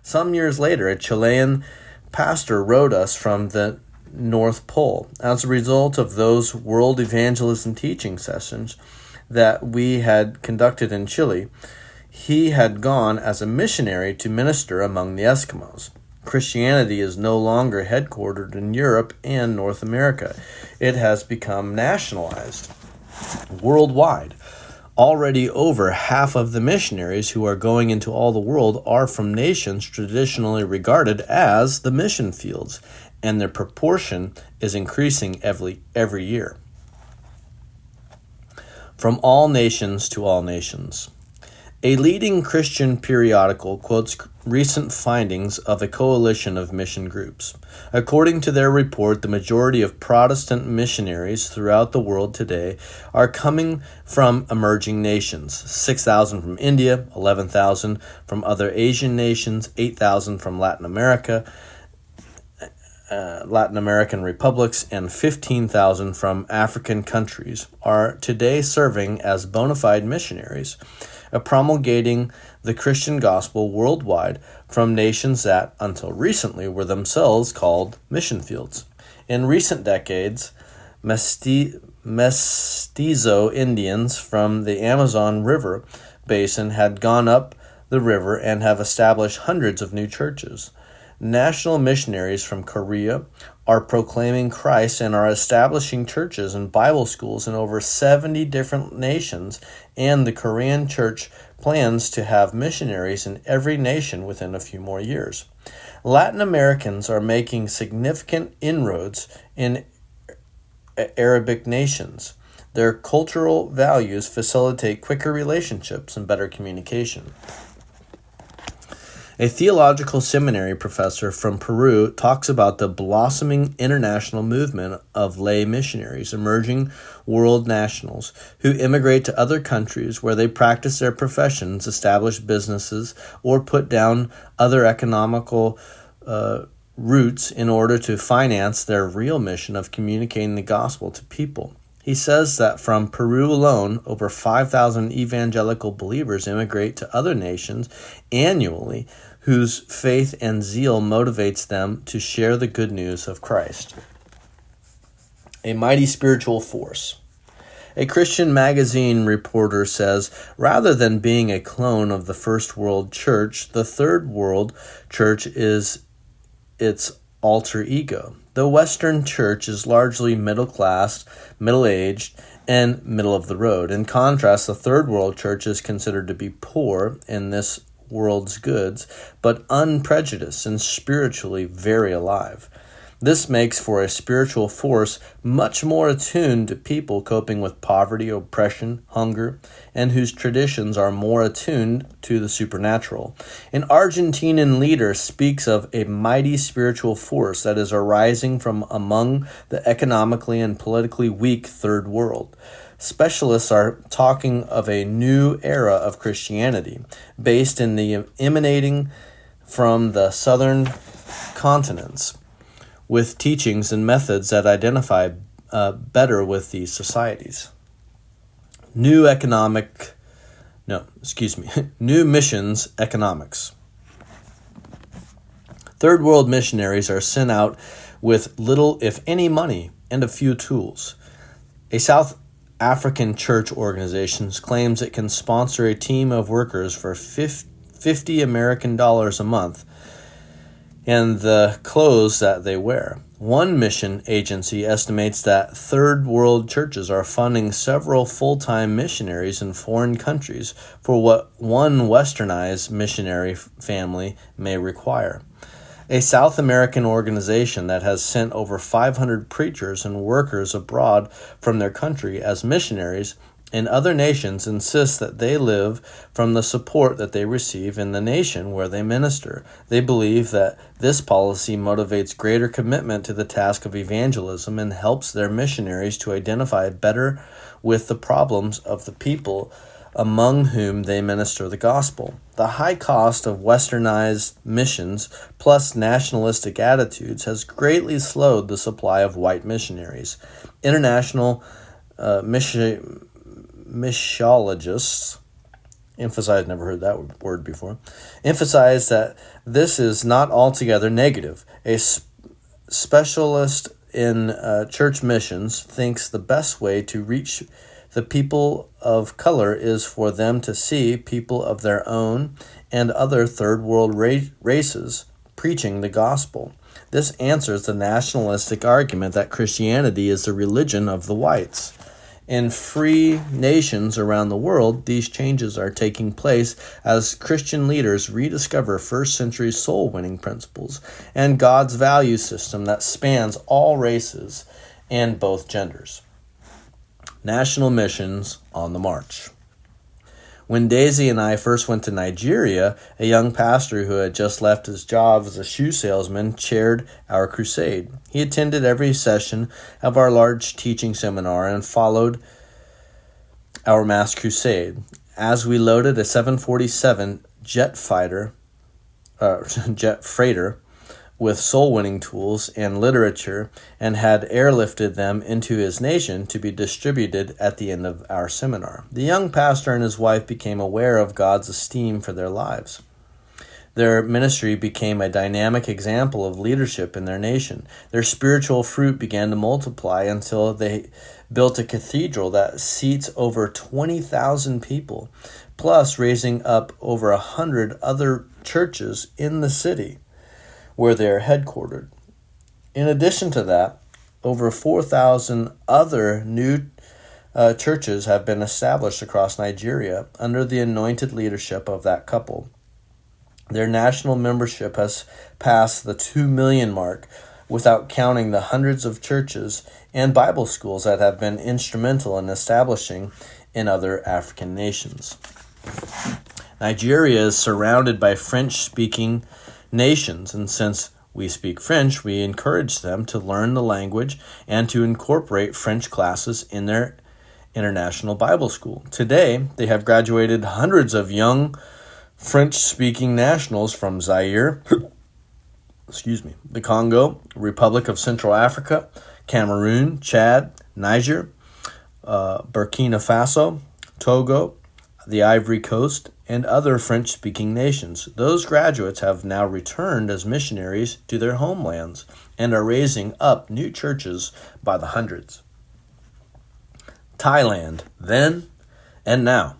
Some years later, a Chilean pastor wrote us from the North Pole. As a result of those world evangelism teaching sessions that we had conducted in Chile, he had gone as a missionary to minister among the Eskimos. Christianity is no longer headquartered in Europe and North America. It has become nationalized worldwide. Already over half of the missionaries who are going into all the world are from nations traditionally regarded as the mission fields, and their proportion is increasing every year. From all nations to all nations. A leading Christian periodical quotes recent findings of a coalition of mission groups. According to their report, the majority of Protestant missionaries throughout the world today are coming from emerging nations. 6,000 from India, 11,000 from other Asian nations, 8,000 from Latin American republics, and 15,000 from African countries are today serving as bona fide missionaries, promulgating the Christian gospel worldwide from nations that, until recently, were themselves called mission fields. In recent decades, mestizo Indians from the Amazon River basin had gone up the river and have established hundreds of new churches. National missionaries from Korea are proclaiming Christ and are establishing churches and Bible schools in over 70 different nations, and the Korean church plans to have missionaries in every nation within a few more years. Latin Americans are making significant inroads in Arabic nations. Their cultural values facilitate quicker relationships and better communication. A theological seminary professor from Peru talks about the blossoming international movement of lay missionaries, emerging world nationals, who immigrate to other countries where they practice their professions, establish businesses, or put down other economical roots in order to finance their real mission of communicating the gospel to people. He says that from Peru alone, over 5,000 evangelical believers immigrate to other nations annually, whose faith and zeal motivates them to share the good news of Christ. A mighty spiritual force. A Christian magazine reporter says, rather than being a clone of the First World Church, the Third World Church is its alter ego. The Western Church is largely middle-class, middle-aged, and middle of the road. In contrast, the Third World Church is considered to be poor in this world's goods, but unprejudiced and spiritually very alive. This makes for a spiritual force much more attuned to people coping with poverty, oppression, hunger, and whose traditions are more attuned to the supernatural. An Argentinian leader speaks of a mighty spiritual force that is arising from among the economically and politically weak Third World. Specialists are talking of a new era of Christianity, based in the emanating from the southern continents, with teachings and methods that identify better with these societies. New missions economics. Third world missionaries are sent out with little, if any, money and a few tools. A South African church organization claims it can sponsor a team of workers for $50 American a month and the clothes that they wear. One mission agency estimates that third world churches are funding several full-time missionaries in foreign countries for what one westernized missionary family may require. A South American organization that has sent over 500 preachers and workers abroad from their country as missionaries in other nations insists that they live from the support that they receive in the nation where they minister. They believe that this policy motivates greater commitment to the task of evangelism and helps their missionaries to identify better with the problems of the people among whom they minister the gospel. The high cost of westernized missions plus nationalistic attitudes has greatly slowed the supply of white missionaries. International missiologists Emphasize, never heard that word before. Emphasize that this is not altogether negative. A specialist in church missions thinks the best way to reach the people of color is for them to see people of their own and other third world races preaching the gospel. This answers the nationalistic argument that Christianity is the religion of the whites. In free nations around the world, these changes are taking place as Christian leaders rediscover first-century soul-winning principles and God's value system that spans all races and both genders. National missions on the march. When Daisy and I first went to Nigeria, a young pastor who had just left his job as a shoe salesman chaired our crusade. He attended every session of our large teaching seminar and followed our mass crusade. As we loaded a 747 jet freighter with soul-winning tools and literature and had airlifted them into his nation to be distributed at the end of our seminar. The young pastor and his wife became aware of God's esteem for their lives. Their ministry became a dynamic example of leadership in their nation. Their spiritual fruit began to multiply until they built a cathedral that seats over 20,000 people, plus raising up over 100 other churches in the city where they are headquartered. In addition to that, over 4,000 other new churches have been established across Nigeria under the anointed leadership of that couple. Their national membership has passed the 2 million mark, without counting the hundreds of churches and Bible schools that have been instrumental in establishing in other African nations. Nigeria is surrounded by French-speaking nations, and since we speak French, we encourage them to learn the language and to incorporate French classes in their international Bible school. Today, they have graduated hundreds of young French-speaking nationals from Zaire, the Congo, Republic of Central Africa, Cameroon, Chad, Niger, Burkina Faso, Togo, the Ivory Coast, and other French-speaking nations. Those graduates have now returned as missionaries to their homelands and are raising up new churches by the hundreds. Thailand, then and now.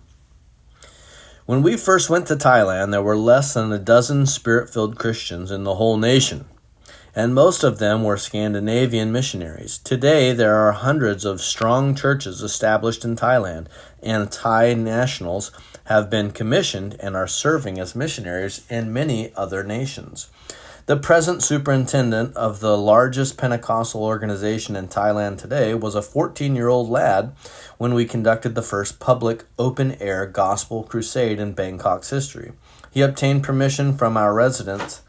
When we first went to Thailand, there were less than a dozen Spirit-filled Christians in the whole nation, and most of them were Scandinavian missionaries. Today, there are hundreds of strong churches established in Thailand, and Thai nationals have been commissioned and are serving as missionaries in many other nations. The present superintendent of the largest Pentecostal organization in Thailand today was a 14-year-old lad when we conducted the first public open-air gospel crusade in Bangkok's history. He obtained permission from our resident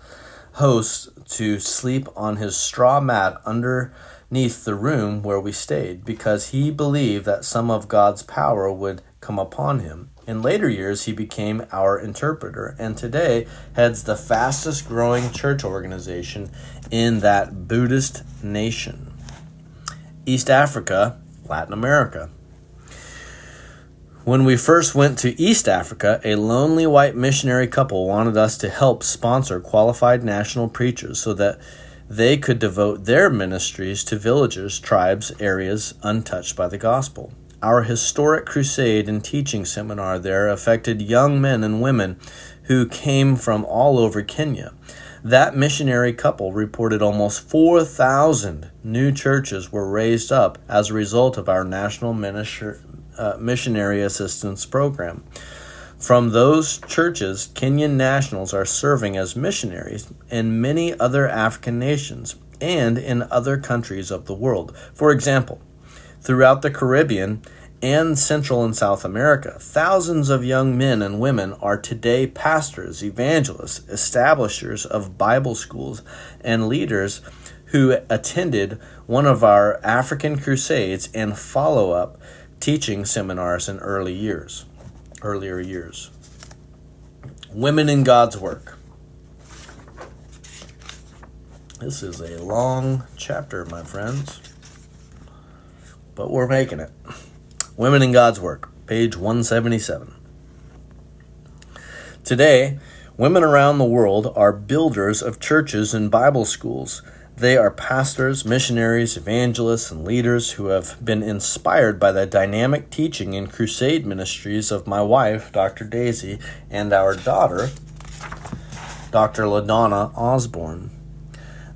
host to sleep on his straw mat underneath the room where we stayed because he believed that some of God's power would come upon him. In later years, he became our interpreter and today heads the fastest growing church organization in that Buddhist nation. East Africa, Latin America. When we first went to East Africa, a lonely white missionary couple wanted us to help sponsor qualified national preachers so that they could devote their ministries to villages, tribes, areas untouched by the gospel. Our historic crusade and teaching seminar there affected young men and women who came from all over Kenya. That missionary couple reported almost 4,000 new churches were raised up as a result of our national missionary assistance program. From those churches, Kenyan nationals are serving as missionaries in many other African nations and in other countries of the world. For example, throughout the Caribbean and Central and South America, thousands of young men and women are today pastors, evangelists, establishers of Bible schools, and leaders who attended one of our African crusades and follow-up teaching seminars in earlier years. Women in God's work. This is a long chapter, my friends, but we're making it. Women in God's work, page 177. Today, women around the world are builders of churches and Bible schools. They are pastors, missionaries, evangelists, and leaders who have been inspired by the dynamic teaching and crusade ministries of my wife, Dr. Daisy, and our daughter, Dr. LaDonna Osborne.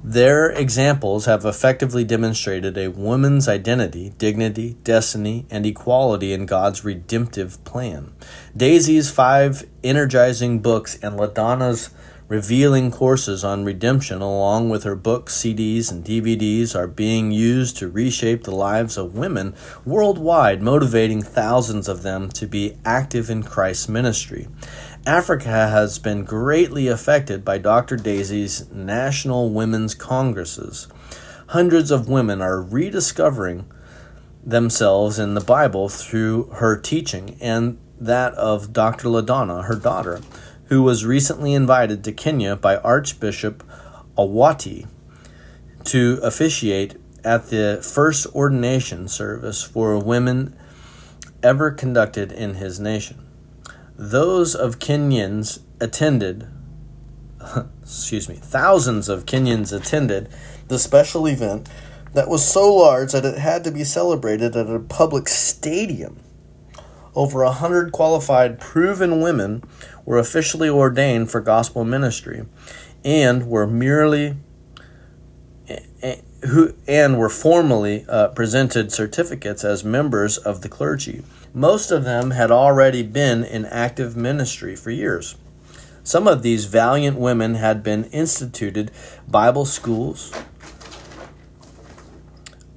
Their examples have effectively demonstrated a woman's identity, dignity, destiny, and equality in God's redemptive plan. Daisy's 5 energizing books and LaDonna's revealing courses on redemption, along with her books, CDs, and DVDs, are being used to reshape the lives of women worldwide, motivating thousands of them to be active in Christ's ministry. Africa has been greatly affected by Dr. Daisy's National Women's Congresses. Hundreds of women are rediscovering themselves in the Bible through her teaching and that of Dr. LaDonna, her daughter, who was recently invited to Kenya by Archbishop Awati to officiate at the first ordination service for women ever conducted in his nation. Thousands of Kenyans attended the special event that was so large that it had to be celebrated at a public stadium. Over 100 qualified, proven women were officially ordained for gospel ministry and were formally presented certificates as members of the clergy. Most of them had already been in active ministry for years. Some of these valiant women had been instituted Bible schools.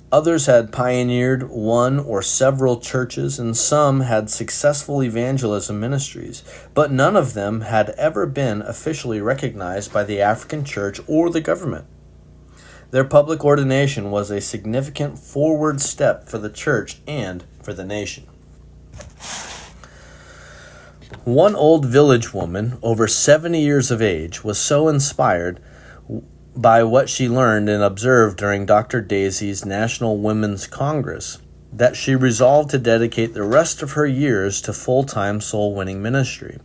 Others had pioneered one or several churches, and some had successful evangelism ministries, but none of them had ever been officially recognized by the African church or the government. Their public ordination was a significant forward step for the church and for the nation. One old village woman, over 70 years of age, was so inspired by what she learned and observed during Dr. Daisy's National Women's Congress that she resolved to dedicate the rest of her years to full-time soul-winning ministry.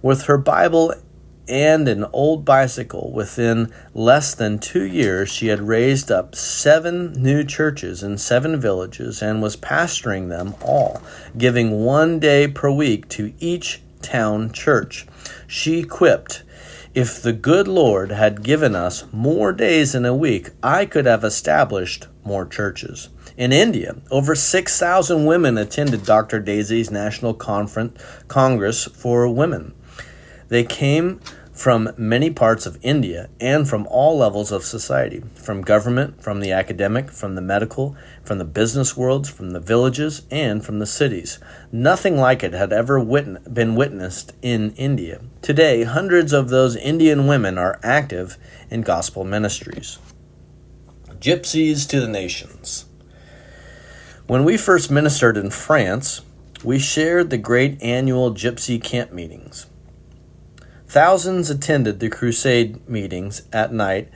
With her Bible and an old bicycle, within less than 2 years, she had raised up 7 new churches in 7 villages and was pastoring them all, giving 1 day per week to each town church. She quipped, "If the good Lord had given us more days in a week, I could have established more churches." In India, over 6,000 women attended Dr. Daisy's National Congress for Women. They came from many parts of India and from all levels of society, from government, from the academic, from the medical, from the business worlds, from the villages, and from the cities. Nothing like it had ever been witnessed in India. Today, hundreds of those Indian women are active in gospel ministries. Gypsies to the nations. When we first ministered in France, we shared the great annual Gypsy camp meetings. Thousands attended the crusade meetings at night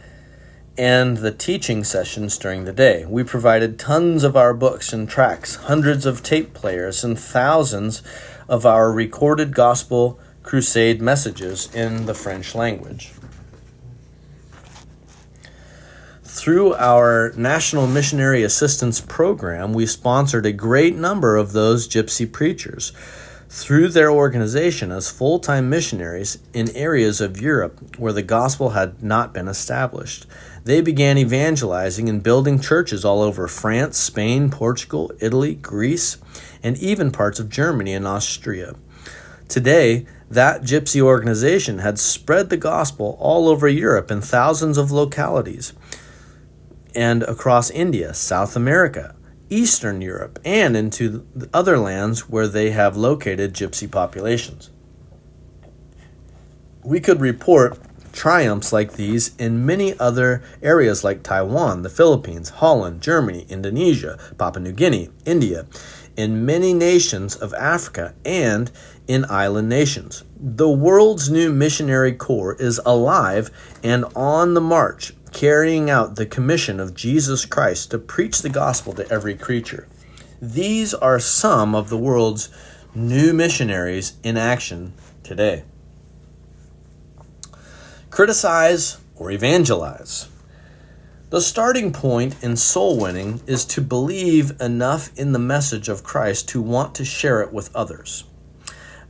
and the teaching sessions during the day. We provided tons of our books and tracts, hundreds of tape players, and thousands of our recorded gospel crusade messages in the French language. Through our National Missionary Assistance Program, we sponsored a great number of those gypsy preachers through their organization as full-time missionaries in areas of Europe where the gospel had not been established. They began evangelizing and building churches all over France, Spain, Portugal, Italy, Greece, and even parts of Germany and Austria. Today, that gypsy organization had spread the gospel all over Europe in thousands of localities and across India, South America, Eastern Europe, and into the other lands where they have located gypsy populations. We could report triumphs like these in many other areas like Taiwan, the Philippines, Holland, Germany, Indonesia, Papua New Guinea, India, in many nations of Africa, and in island nations. The world's new missionary corps is alive and on the march, carrying out the commission of Jesus Christ to preach the gospel to every creature. These are some of the world's new missionaries in action today. Criticize or evangelize. The starting point in soul winning is to believe enough in the message of Christ to want to share it with others.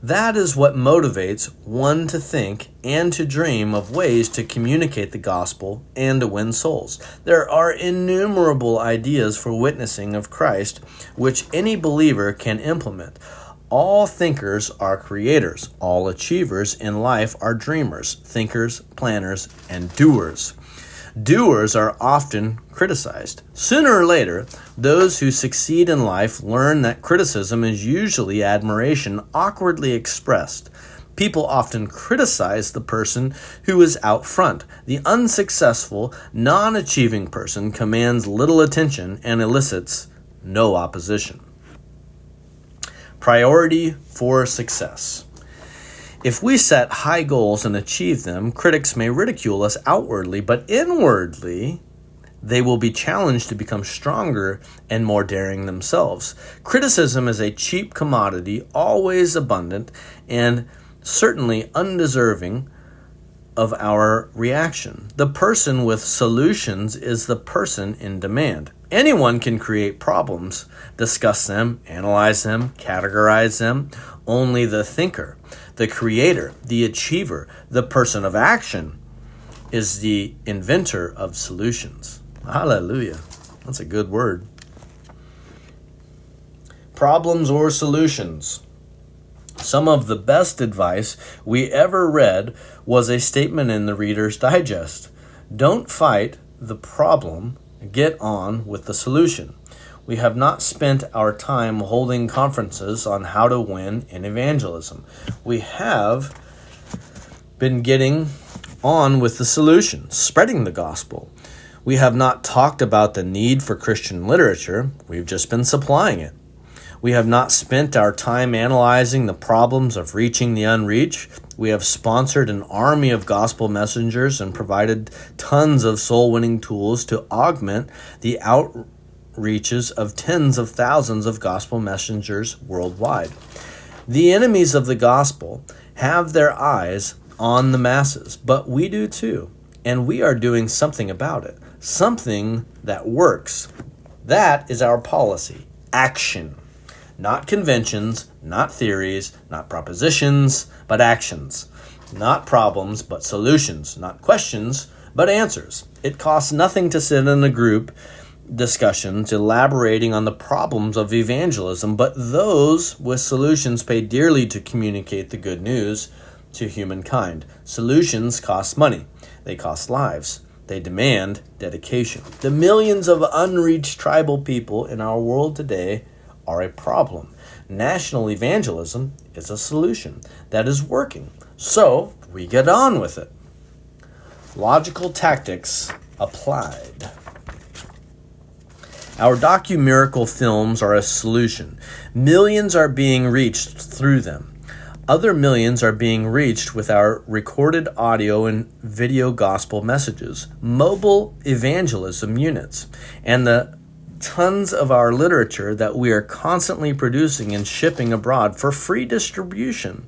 That is what motivates one to think and to dream of ways to communicate the gospel and to win souls. There are innumerable ideas for witnessing of Christ which any believer can implement. All thinkers are creators. All achievers in life are dreamers, thinkers, planners, and doers. Doers are often criticized. Sooner or later, those who succeed in life learn that criticism is usually admiration awkwardly expressed. People often criticize the person who is out front. The unsuccessful, non-achieving person commands little attention and elicits no opposition. Priority for success. If we set high goals and achieve them, critics may ridicule us outwardly, but inwardly, they will be challenged to become stronger and more daring themselves. Criticism is a cheap commodity, always abundant, and certainly undeserving of our reaction. The person with solutions is the person in demand. Anyone can create problems, discuss them, analyze them, categorize them. Only the thinker, the creator, the achiever, the person of action is the inventor of solutions. Hallelujah. That's a good word. Problems or solutions. Some of the best advice we ever read was a statement in the Reader's Digest. Don't fight the problem, get on with the solution. We have not spent our time holding conferences on how to win in evangelism. We have been getting on with the solution, spreading the gospel. We have not talked about the need for Christian literature. We've just been supplying it. We have not spent our time analyzing the problems of reaching the unreached. We have sponsored an army of gospel messengers and provided tons of soul-winning tools to augment the outreaches of tens of thousands of gospel messengers worldwide. The enemies of the gospel have their eyes on the masses, but we do too, and we are doing something about it, something that works. That is our policy, action. Not conventions, not theories, not propositions, but actions. Not problems, but solutions. Not questions, but answers. It costs nothing to sit in a group discussions elaborating on the problems of evangelism, but those with solutions pay dearly to communicate the good news to humankind. Solutions cost money. They cost lives. They demand dedication. The millions of unreached tribal people in our world today are a problem. National evangelism is a solution that is working. So we get on with it. Logical tactics applied. Our docu-miracle films are a solution. Millions are being reached through them. Other millions are being reached with our recorded audio and video gospel messages, mobile evangelism units, and the tons of our literature that we are constantly producing and shipping abroad for free distribution.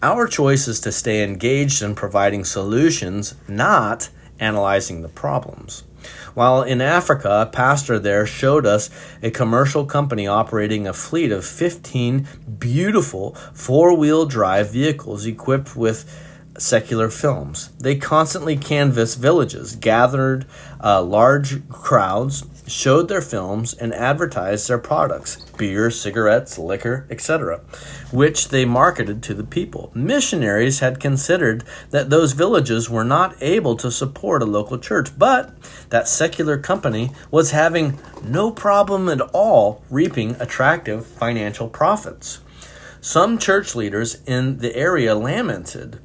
Our choice is to stay engaged in providing solutions, not analyzing the problems. While in Africa, a pastor there showed us a commercial company operating a fleet of 15 beautiful four-wheel drive vehicles equipped with secular films. They constantly canvassed villages, gathered large crowds, showed their films, and advertised their products, beer, cigarettes, liquor, etc., which they marketed to the people. Missionaries had considered that those villages were not able to support a local church, but that secular company was having no problem at all reaping attractive financial profits. Some church leaders in the area lamented,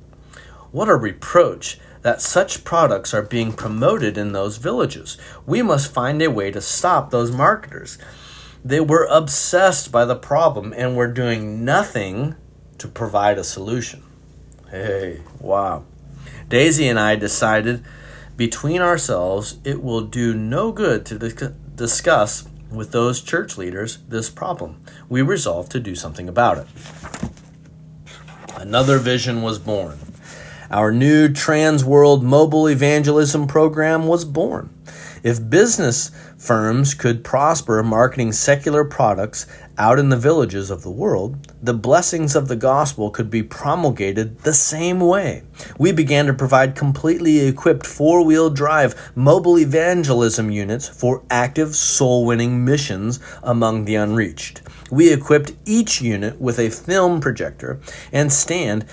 "What a reproach that such products are being promoted in those villages. We must find a way to stop those marketers." They were obsessed by the problem and were doing nothing to provide a solution. Hey, wow. Daisy and I decided between ourselves it will do no good to discuss with those church leaders this problem. We resolved to do something about it. Another vision was born. Our new Trans World Mobile Evangelism program was born. If business firms could prosper marketing secular products out in the villages of the world, the blessings of the gospel could be promulgated the same way. We began to provide completely equipped four-wheel drive mobile evangelism units for active soul-winning missions among the unreached. We equipped each unit with a film projector and stand,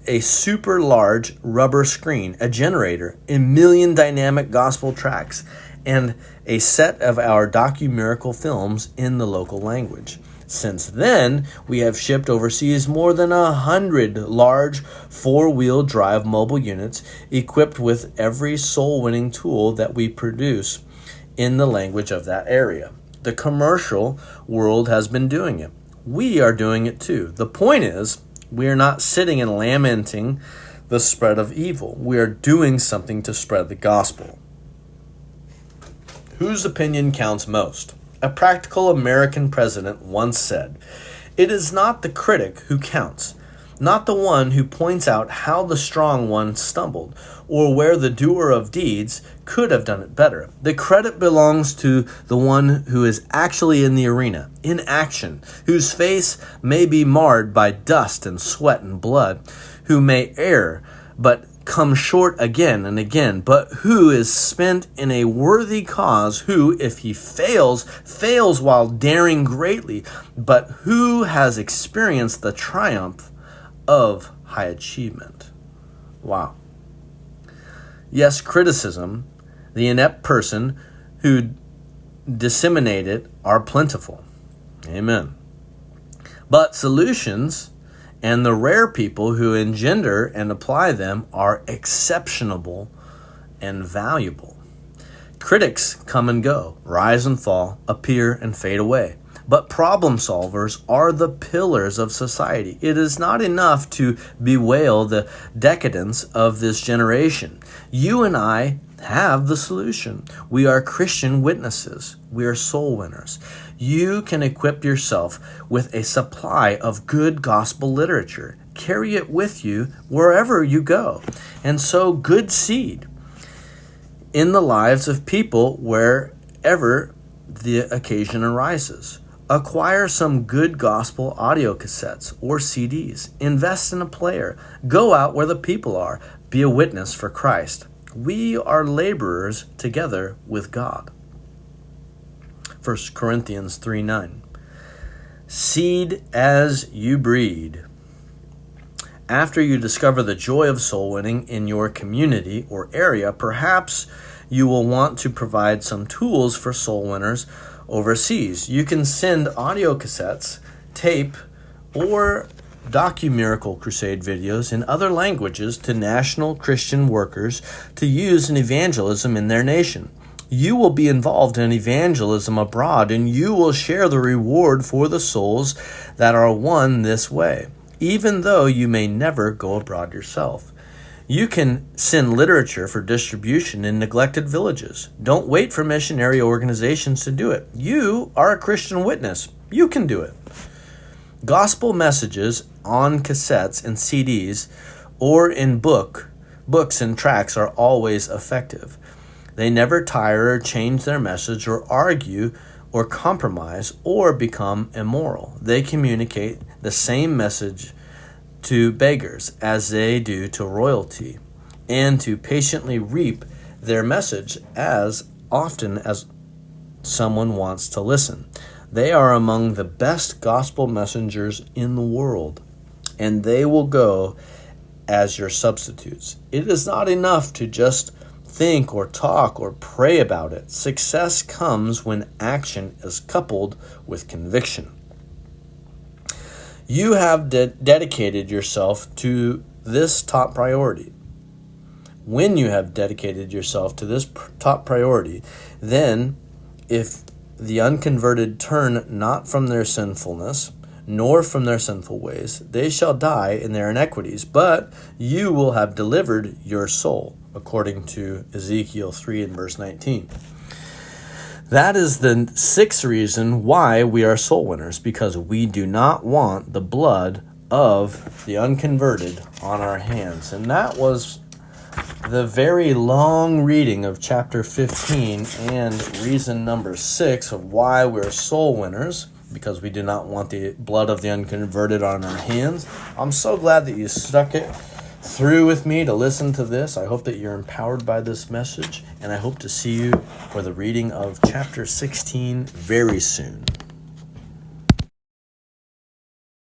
a super large rubber screen, a generator, a million dynamic gospel tracks, and a set of our docu-miracle films in the local language. Since then, we have shipped overseas more than 100 large four-wheel drive mobile units equipped with every soul-winning tool that we produce in the language of that area. The commercial world has been doing it. We are doing it too. The point is, we are not sitting and lamenting the spread of evil. We are doing something to spread the gospel. Whose opinion counts most? A practical American president once said, "It is not the critic who counts, not the one who points out how the strong one stumbled, or where the doer of deeds could have done it better. The credit belongs to the one who is actually in the arena, in action, whose face may be marred by dust and sweat and blood, who may err, but come short again and again, but who is spent in a worthy cause, who, if he fails while daring greatly, but who has experienced the triumph of high achievement." Wow. Yes, criticism, the inept person who disseminate it, are plentiful. Amen. But solutions and the rare people who engender and apply them are exceptional and valuable. Critics come and go, rise and fall, appear and fade away. But problem solvers are the pillars of society. It is not enough to bewail the decadence of this generation. You and I have the solution. We are Christian witnesses. We are soul winners. You can equip yourself with a supply of good gospel literature. Carry it with you wherever you go, and sow good seed in the lives of people wherever the occasion arises. Acquire some good gospel audio cassettes or CDs. Invest in a player. Go out where the people are. Be a witness for Christ. We are laborers together with God. 1 Corinthians 3:9. Seed as you breed. After you discover the joy of soul winning in your community or area, perhaps you will want to provide some tools for soul winners overseas. You can send audio cassettes, tape, or docu-miracle crusade videos in other languages to national Christian workers to use in evangelism in their nation. You will be involved in evangelism abroad, and you will share the reward for the souls that are won this way, even though you may never go abroad yourself. You can send literature for distribution in neglected villages. Don't wait for missionary organizations to do it. You are a Christian witness. You can do it. Gospel messages on cassettes and CDs or in books and tracts are always effective. They never tire or change their message or argue or compromise or become immoral. They communicate the same message to beggars as they do to royalty, and to patiently reap their message as often as someone wants to listen. They are among the best gospel messengers in the world, and they will go as your substitutes. It is not enough to just think or talk or pray about it. Success comes when action is coupled with conviction. You have dedicated yourself to this top priority. When you have dedicated yourself to this top priority, then if the unconverted turn not from their sinfulness, nor from their sinful ways, they shall die in their iniquities, but you will have delivered your soul, according to Ezekiel 3 and verse 19. That is the sixth reason why we are soul winners, because we do not want the blood of the unconverted on our hands. And that was the very long reading of chapter 15 and reason number 6 of why we're soul winners, because we do not want the blood of the unconverted on our hands. I'm so glad that you stuck it through with me to listen to this. I hope that you're empowered by this message, and I hope to see you for the reading of chapter 16 very soon.